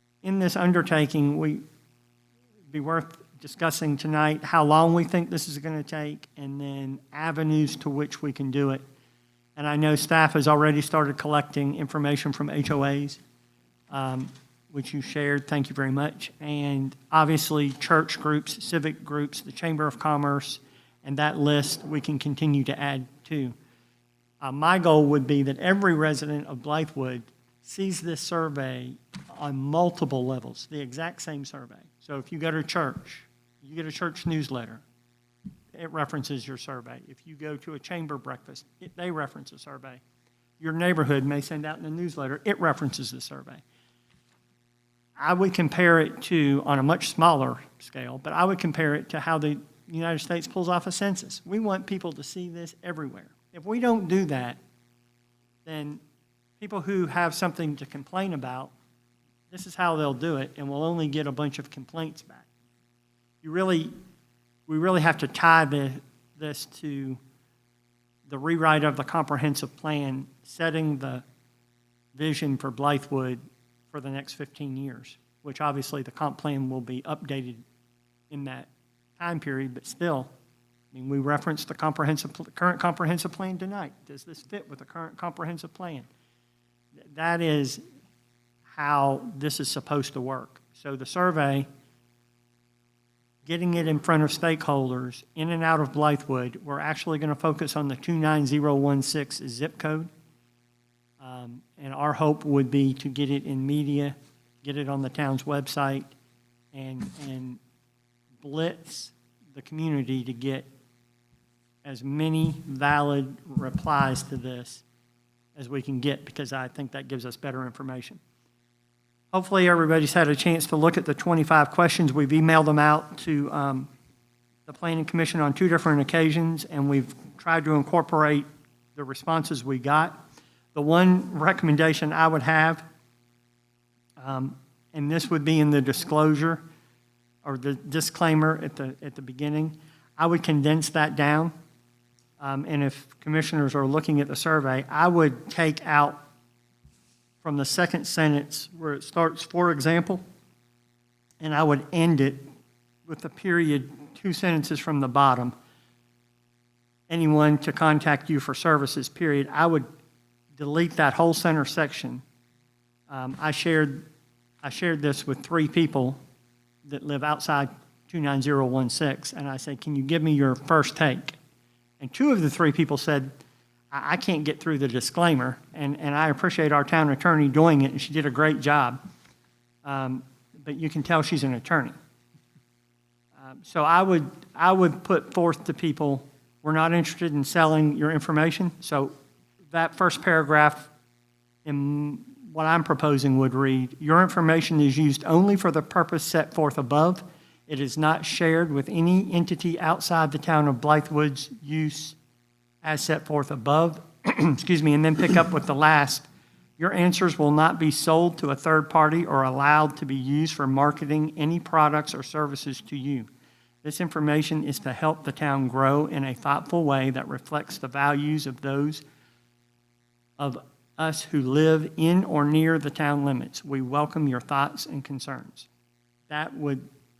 in this undertaking, it'd be worth discussing tonight how long we think this is going to take, and then avenues to which we can do it. And I know staff has already started collecting information from HOAs, which you shared. Thank you very much. And obviously, church groups, civic groups, the Chamber of Commerce, and that list we can continue to add to. My goal would be that every resident of Blythewood sees this survey on multiple levels, the exact same survey. So if you go to church, you get a church newsletter, it references your survey. If you go to a chamber breakfast, they reference a survey. Your neighborhood may send out in a newsletter, it references the survey. I would compare it to, on a much smaller scale, but I would compare it to how the United States pulls off a census. We want people to see this everywhere. If we don't do that, then people who have something to complain about, this is how they'll do it, and we'll only get a bunch of complaints back. We really have to tie this to the rewrite of the comprehensive plan, setting the vision for Blythewood for the next 15 years, which obviously the comp plan will be updated in that time period, but still, I mean, we referenced the current comprehensive plan tonight. Does this fit with the current comprehensive plan? That is how this is supposed to work. So the survey, getting it in front of stakeholders in and out of Blythewood, we're actually going to focus on the 29016 zip code. And our hope would be to get it in media, get it on the town's website, and blitz the community to get as many valid replies to this as we can get, because I think that gives us better information. Hopefully, everybody's had a chance to look at the 25 questions. We've emailed them out to the Planning Commission on 2 different occasions, and we've tried to incorporate the responses we got. The one recommendation I would have, and this would be in the disclosure or the disclaimer at the beginning, I would condense that down. And if commissioners are looking at the survey, I would take out from the second sentence where it starts, for example, and I would end it with the period 2 sentences from the bottom. Anyone to contact you for services, period. I would delete that whole center section. I shared this with 3 people that live outside 29016, and I said, can you give me your first take? And 2 of the 3 people said, I can't get through the disclaimer, and I appreciate our town attorney doing it, and she did a great job. But you can tell she's an attorney. So I would put forth to people, we're not interested in selling your information. So that first paragraph in what I'm proposing would read, your information is used only for the purpose set forth above. It is not shared with any entity outside the town of Blythewood's use as set forth above. Excuse me, and then pick up with the last. Your answers will not be sold to a third party or allowed to be used for marketing any products or services to you. This information is to help the town grow in a thoughtful way that reflects the values of those of us who live in or near the town limits. We welcome your thoughts and concerns. That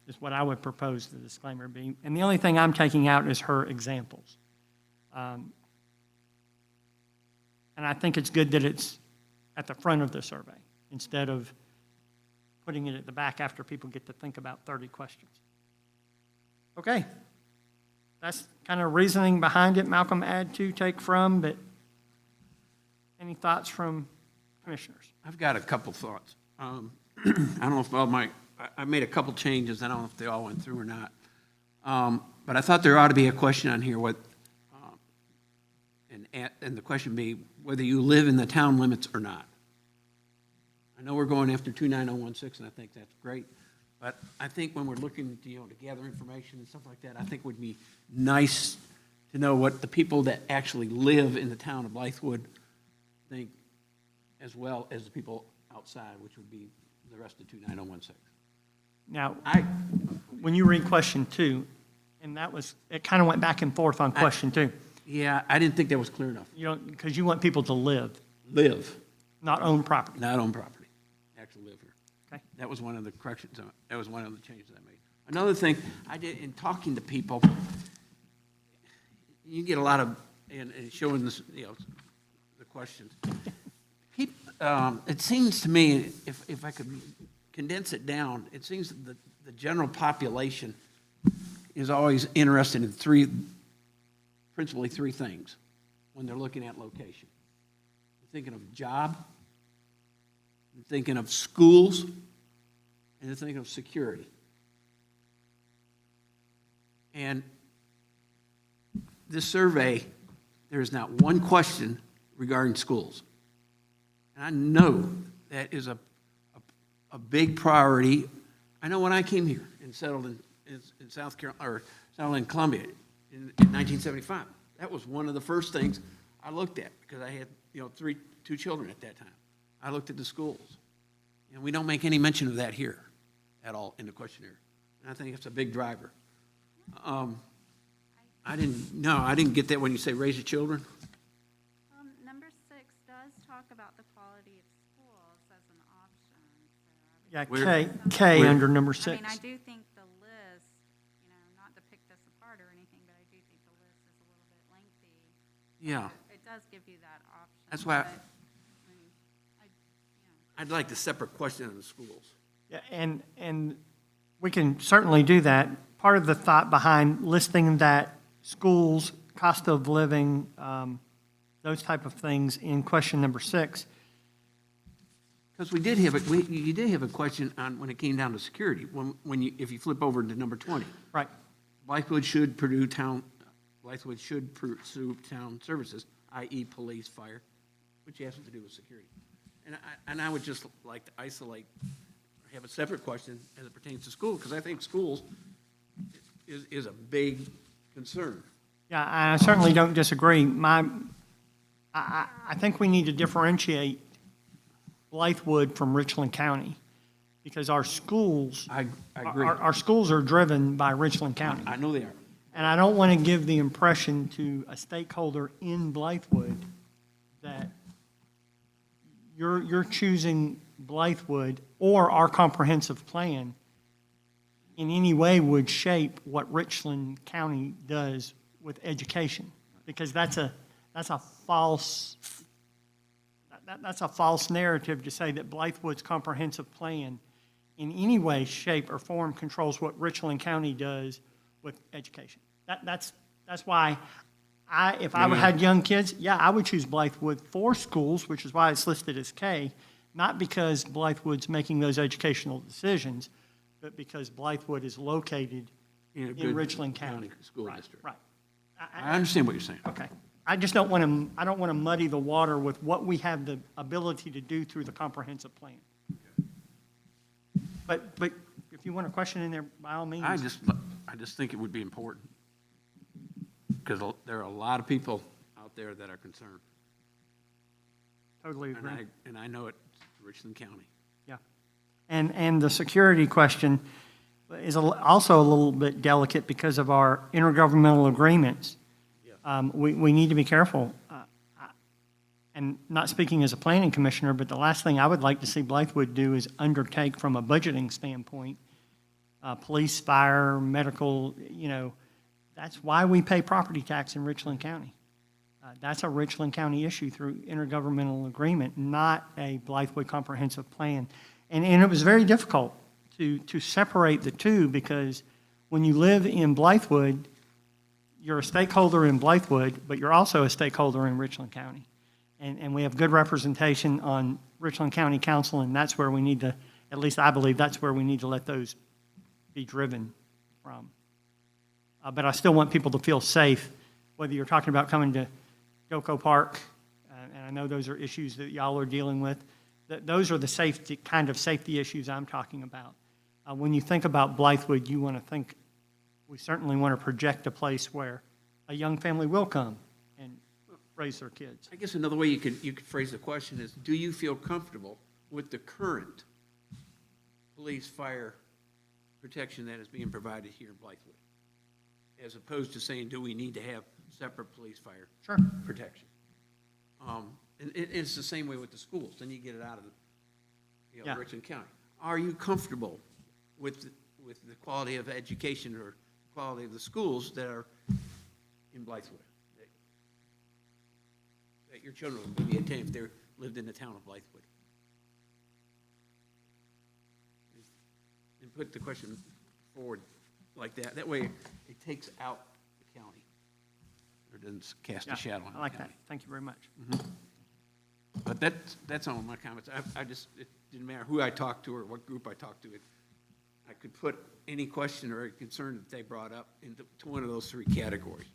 is what I would propose the disclaimer be. And the only thing I'm taking out is her examples. And I think it's good that it's at the front of the survey instead of putting it at the back after people get to think about 30 questions. Okay. That's kind of reasoning behind it. Malcolm, add to, take from, but any thoughts from commissioners? I've got a couple thoughts. I don't know if I made a couple changes. I don't know if they all went through or not. But I thought there ought to be a question on here, and the question be whether you live in the town limits or not. I know we're going after 29016, and I think that's great. But I think when we're looking to gather information and stuff like that, I think it would be nice to know what the people that actually live in the town of Blythewood think, as well as the people outside, which would be the rest of 29016. Now, when you read question 2, and it kind of went back and forth on question 2. Yeah, I didn't think that was clear enough. Because you want people to live. Live. Not own property. Not own property. Actually live here. Okay. That was one of the corrections, that was one of the changes I made. Another thing, I did, in talking to people, you get a lot of, and showing this, you know, the questions. It seems to me, if I could condense it down, it seems that the general population is always interested in principally three things when they're looking at location. They're thinking of job, they're thinking of schools, and they're thinking of security. And this survey, there is not one question regarding schools. And I know that is a big priority. I know when I came here and settled in South Carolina, or settled in Columbia in 1975, that was one of the first things I looked at, because I had, you know, two children at that time. I looked at the schools. And we don't make any mention of that here at all in the questionnaire. And I think it's a big driver. I didn't get that when you say raise your children. Number 6 does talk about the quality of schools as an option. So Yeah, Where- K under number 6. I mean, I do think the list, you know, not to pick this apart or anything, but I do think the list is a little bit lengthy. Yeah, It does give you that option. That's why I- but, I mean, I'd like the separate question on the schools. Yeah, and we can certainly do that. Part of the thought behind listing that schools, cost of living, those type of things in question number 6. Because you did have a question on, when it came down to security, if you flip over to number 20. Right. Blythewood should pursue town services, i.e. police, fire, which has to do with security. And I would just like to isolate, have a separate question as it pertains to school, because I think schools is a big concern. Yeah, I certainly don't disagree. I think we need to differentiate Blythewood from Richland County, because our schools, I agree. our schools are driven by Richland County. I know they are. And I don't want to give the impression to a stakeholder in Blythewood that you're choosing Blythewood or our comprehensive plan in any way would shape what Richland County does with education, because that's a false narrative to say that Blythewood's comprehensive plan in any way, shape, or form controls what Richland County does with education. That's why if I had young kids, yeah, I would choose Blythewood for schools, which is why it's listed as K, not because Blythewood's making those educational decisions, but because Blythewood is located In a in good Richland County. school Right, district. Right. I understand what you're saying. Okay. I just don't want to, I don't want to muddy the water with what we have the ability to do through the comprehensive plan. But if you want a question in there, by all means. I just think it would be important, because there are a lot of people out there that are concerned. Totally agree. And I know it's Richland County. Yeah. And the security question is also a little bit delicate because of our intergovernmental agreements. We need to be careful. And not speaking as a planning commissioner, but the last thing I would like to see Blythewood do is undertake from a budgeting standpoint, police, fire, medical, you know, that's why we pay property tax in Richland County. That's a Richland County issue through intergovernmental agreement, not a Blythewood comprehensive plan. And it was very difficult to separate the two, because when you live in Blythewood, you're a stakeholder in Blythewood, but you're also a stakeholder in Richland County. And we have good representation on Richland County Council, and that's where we need to, at least I believe, that's where we need to let those be driven from. But I still want people to feel safe, whether you're talking about coming to Gilco Park, and I know those are issues that y'all are dealing with. Those are the kind of safety issues I'm talking about. When you think about Blythewood, you want to think, we certainly want to project a place where a young family will come and raise their kids. I guess another way you could phrase the question is, do you feel comfortable with the current police, fire protection that is being provided here in Blythewood? As opposed to saying, do we need to have separate police, fire Sure. protection? And it's the same way with the schools, then you get it out of Yeah. Richland County. are you comfortable with the quality of education or quality of the schools that are in Blythewood? That your children would be attending if they lived in the town of Blythewood? And put the question forward like that. That way, it takes out the county. Or doesn't cast Yeah, a shadow on the I like that. county. Thank you very much. But that's all my comments. I just, it didn't matter who I talked to or what group I talked to. I could put any question or concern that they brought up into one of those three categories: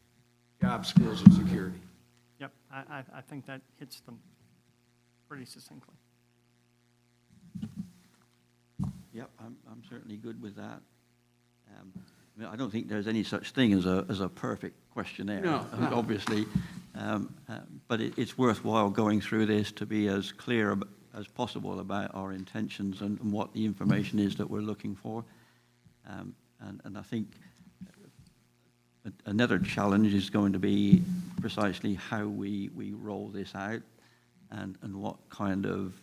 jobs, schools, and security. Yep, I think that hits them pretty succinctly. Yep, I'm certainly good with that. I mean, I don't think there's any such thing as a perfect questionnaire. No. Obviously, but it's worthwhile going through this to be as clear as possible about our intentions and what the information is that we're looking for. And I think another challenge is going to be precisely how we roll this out and what kind of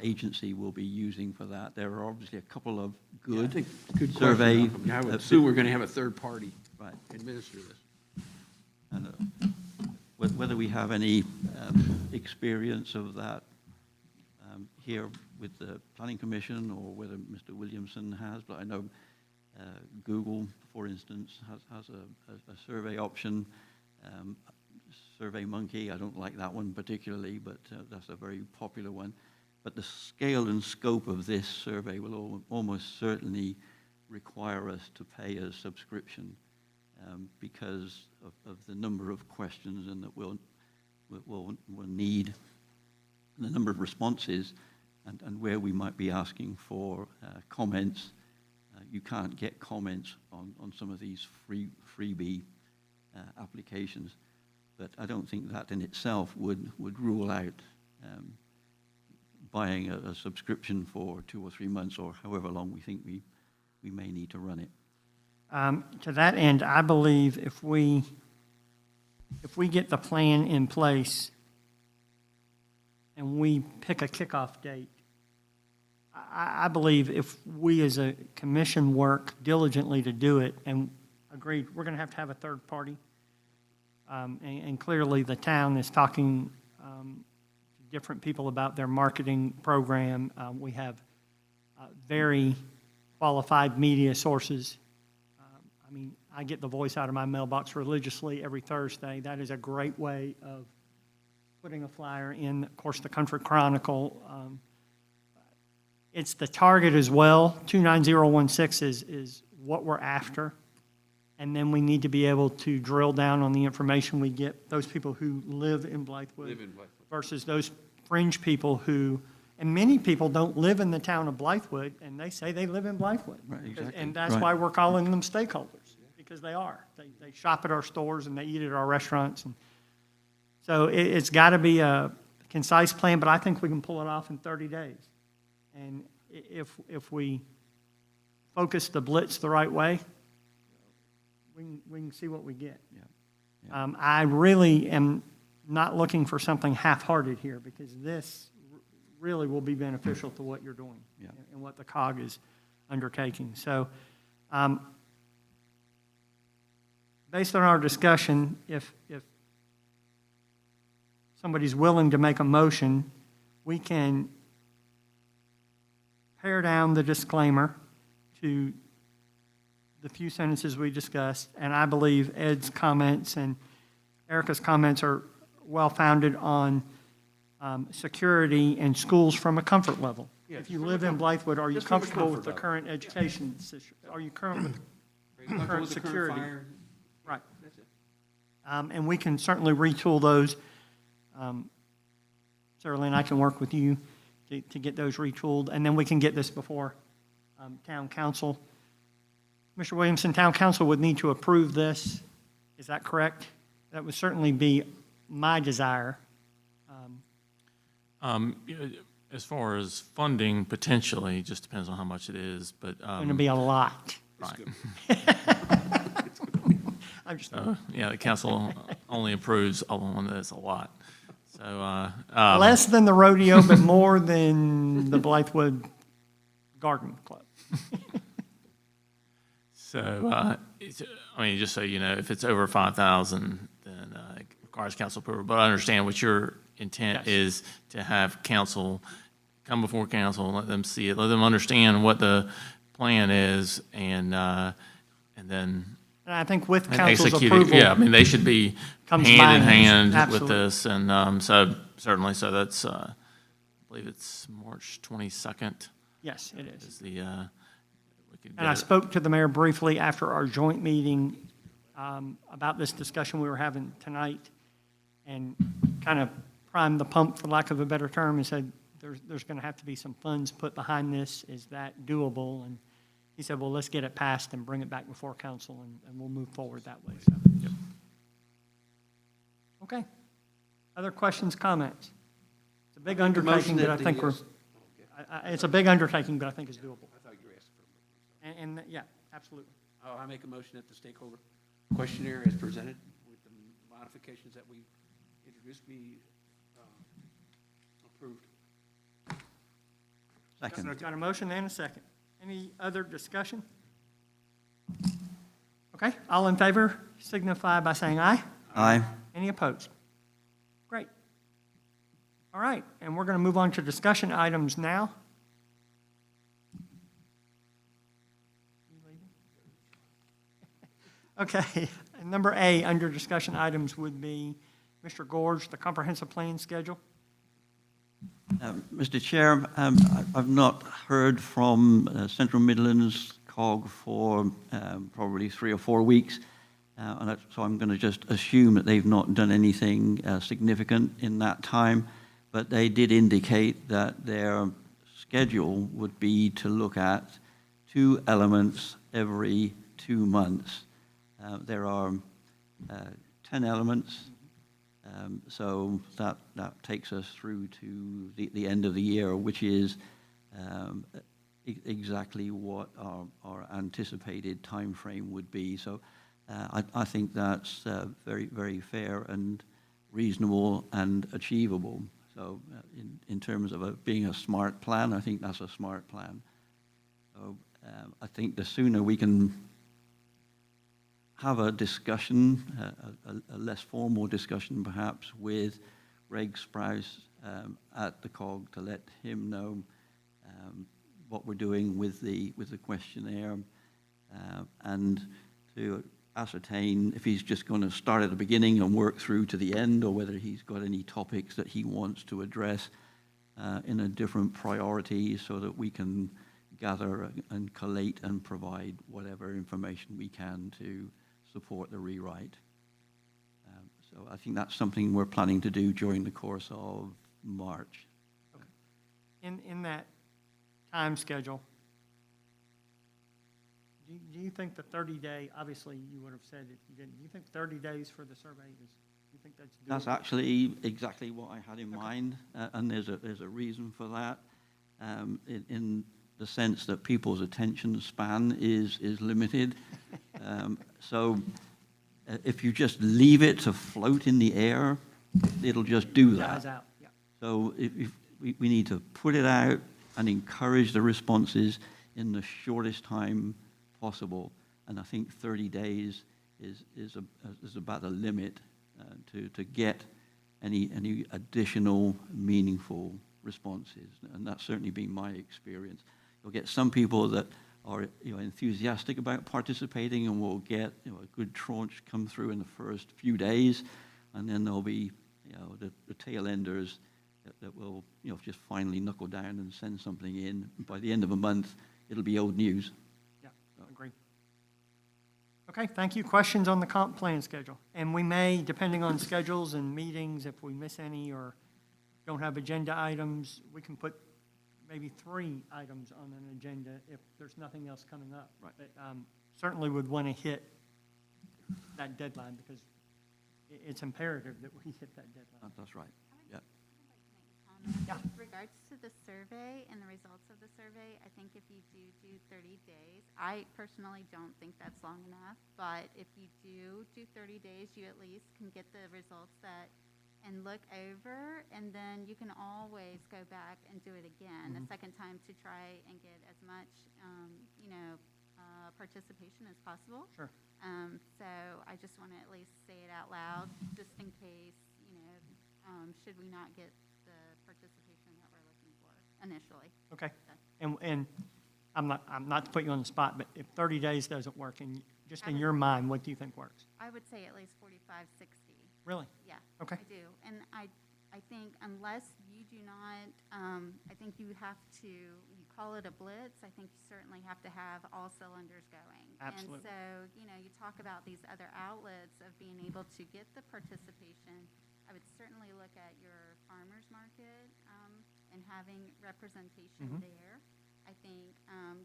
agency we'll be using for that. There are obviously a couple of good survey. I would assume we're going to have a third party Right. administer this. And whether we have any experience of that here with the Planning Commission or whether Mr. Williamson has, but I know Google, for instance, has a survey option. Survey Monkey, I don't like that one particularly, but that's a very popular one. But the scale and scope of this survey will almost certainly require us to pay a subscription because of the number of questions and that we'll need the number of responses and where we might be asking for comments. You can't get comments on some of these freebie applications, but I don't think that in itself would rule out buying a subscription for 2 or 3 months or however long we think we may need to run it. To that end, I believe if we get the plan in place and we pick a kickoff date, I believe if we as a commission work diligently to do it, and agreed, we're going to have a third party. And clearly the town is talking to different people about their marketing program. We have very qualified media sources. I mean, I get the Voice out of my mailbox religiously every Thursday. That is a great way of putting a flyer in. Of course, the Country Chronicle. It's the target as well. 29016 is what we're after. And then we need to be able to drill down on the information we get, those people who live in Blythewood versus those fringe people who, and many people don't live in the town of Blythewood, and they say they live in Blythewood. Right, exactly. And that's Right. why we're calling them stakeholders, because they are. They shop at our stores and they eat at our restaurants. And so it's got to be a concise plan, but I think we can pull it off in 30 days. And if we focus the blitz the right way, we can see what we get. Yeah. I really am not looking for something half-hearted here, because this really will be beneficial to what you're doing Yeah. and what the COG is undertaking. So based on our discussion, if somebody's willing to make a motion, we can pare down the disclaimer to the few sentences we discussed, and I believe Ed's comments and Erica's comments are well-founded on security and schools from a comfort level. Yeah, If you from a live in Blythewood, are you just from a comfortable with comfort the level. current education system? Are you current with Comfortable current with the security? fire? Right. That's it. And we can certainly retool those. Sarah Lynn, I can work with you to get those retooled, and then we can get this before town council. Mr. Williamson, town council would need to approve this. Is that correct? That would certainly be my desire. As far as funding, potentially, it just depends on how much it is, but. Going to be a lot. Right. I'm just, Yeah, the council only approves on one that's a lot. So So, Less than the rodeo, but more than the Blythewood Garden Club. So, I mean, just so you know, if it's over 5,000, then it requires council approval. But I understand what your intent Yes. is, to have council come before council and let them see it, let them understand what the plan is, and then And I think with council's execute it. approval. Yeah, I mean, they should be comes hand in binding. hand with Absolutely. this, and so certainly, so that's, I believe it's March 22nd Yes, it is. is the, we could And I get it. spoke to the mayor briefly after our joint meeting about this discussion we were having tonight, and kind of primed the pump, for lack of a better term, and said, there's going to have to be some funds put behind this. Is that doable? And he said, well, let's get it passed and bring it back before council, and we'll move forward that way. So, Okay. Other questions, comments? It's a big undertaking, but I think we're, it's a big undertaking, but I think it's doable. I thought you were asking for And, yeah, absolutely. Oh, I make a motion that the stakeholder questionnaire as presented with the modifications that we introduced be approved. Second. Got a motion and a second. Any other discussion? Okay, all in favor signify by saying aye. Aye. Any opposed? Great. All right, and we're going to move on to discussion items now. Okay, and number A under discussion items would be Mr. Gorge, the comprehensive plan schedule. Mr. Chair, I've not heard from Central Midlands COG for probably 3 or 4 weeks, so I'm going to just assume that they've not done anything significant in that time, but they did indicate that their schedule would be to look at 2 elements every 2 months. There are 10 elements. So that takes us through to the end of the year, which is exactly what our anticipated time frame would be. So I think that's very, very fair and reasonable and achievable. So in terms of it being a smart plan, I think that's a smart plan. So I think the sooner we can have a discussion, a less formal discussion perhaps, with Greg Sprouse at the COG to let him know what we're doing with the questionnaire, and to ascertain if he's just going to start at the beginning and work through to the end, or whether he's got any topics that he wants to address in a different priority, so that we can gather and collate and provide whatever information we can to support the rewrite. So I think that's something we're planning to do during the course of March. In that time schedule, do you think the 30-day, obviously you would have said if you didn't, do you think 30 days for the survey is, do you think that's doable? That's actually exactly what I had in mind, and there's a reason for that, in the sense that people's attention span is limited. So if you just leave it to float in the air, it'll just do Dies that. out, yeah. So if we need to put it out and encourage the responses in the shortest time possible. And I think 30 days is about the limit to get any additional meaningful responses. And that's certainly been my experience. You'll get some people that are enthusiastic about participating, and we'll get a good tranche come through in the first few days, and then there'll be the tail enders that will just finally knuckle down and send something in. By the end of a month, it'll be old news. Yeah, agreed. Okay, thank you. Questions on the comp plan schedule? And we may, depending on schedules and meetings, if we miss any or don't have agenda items, we can put maybe 3 items on an agenda if there's nothing else coming up. Right. But certainly would want to hit that deadline, because it's imperative that we hit that deadline. That's right. Yeah. Yeah. With regards to the survey and the results of the survey, I think if you do 30 days, I personally don't think that's long enough, but if you do 30 days, you at least can get the results that and look over, and then you can always go back and do it again a second time to try and get as much, participation as possible. Sure. So I just want to at least say it out loud, just in case, should we not get the participation that we're looking for initially. Okay. And I'm not to put you on the spot, but if 30 days doesn't work, and just in your mind, what do you think works? I would say at least 45, 60. Really? Yeah. Okay. I do. And I think unless you do not, I think you have to, you call it a blitz, I think you certainly have to have all cylinders going. Absolutely. And so, you talk about these other outlets of being able to get the participation. I would certainly look at your farmer's market and having representation there. I think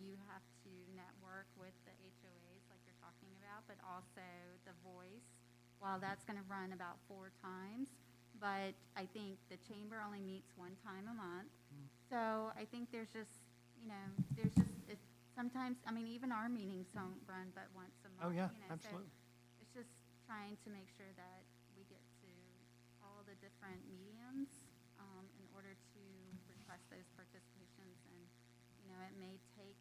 you have to network with the HOAs like you're talking about, but also the voice. While that's going to run about 4 times, but I think the chamber only meets 1 time a month. So I think there's just, it's sometimes, even our meetings don't run but once a month. Oh, yeah, so absolutely. it's just trying to make sure that we get to all the different mediums in order to request those participations. And, it may take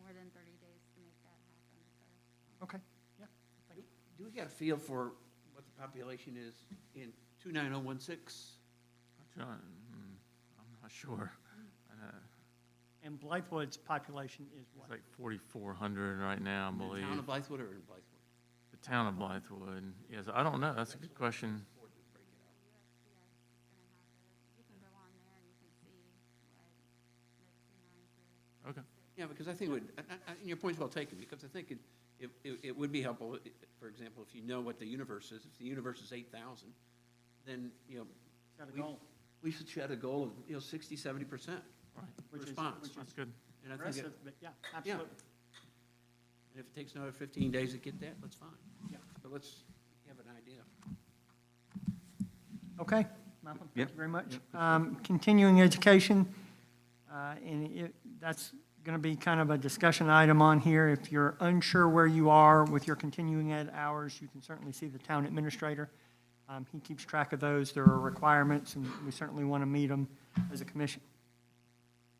more than 30 days to make that happen. So. Okay, yeah. Thank you. Do we got a feel for what the population is in 29016? I'm not sure. And Blythewood's population is It's what? like 4,400 right now, I In believe. the town of Blythewood or in Blythewood? The town of Blythewood. Yes, I don't know. That's a good question. You can go on there and you can see what the 290. Okay. Yeah, because I think it would, and your point's well taken, because I think it would be helpful, for example, if you know what the universe is. If the universe is 8,000, then, Set a goal. we should set a goal of, 60, 70% Right. response. That's good. And I think, Aggressive, but yeah, absolutely. and if it takes another 15 days to get that, that's fine. Yeah. But let's have an idea. Okay, Malcolm, thank you very much. Continuing education, that's going to be kind of a discussion item on here. If you're unsure where you are with your continuing ed hours, you can certainly see the town administrator. He keeps track of those. There are requirements, and we certainly want to meet them as a commission.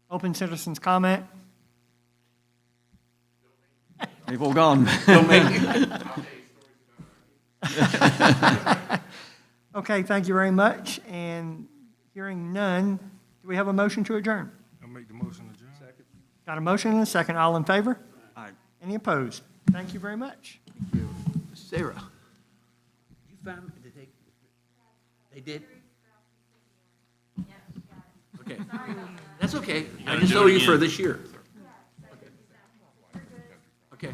Open citizens comment? They've all gone. Okay, thank you very much. And hearing none, do we have a motion to adjourn? I'll make the motion to adjourn. Second. Got a motion and a second. All in favor? Aye. Any opposed? Thank you very much. Sarah, you found, did they did? Okay, that's okay. I just owe you for this year. Okay.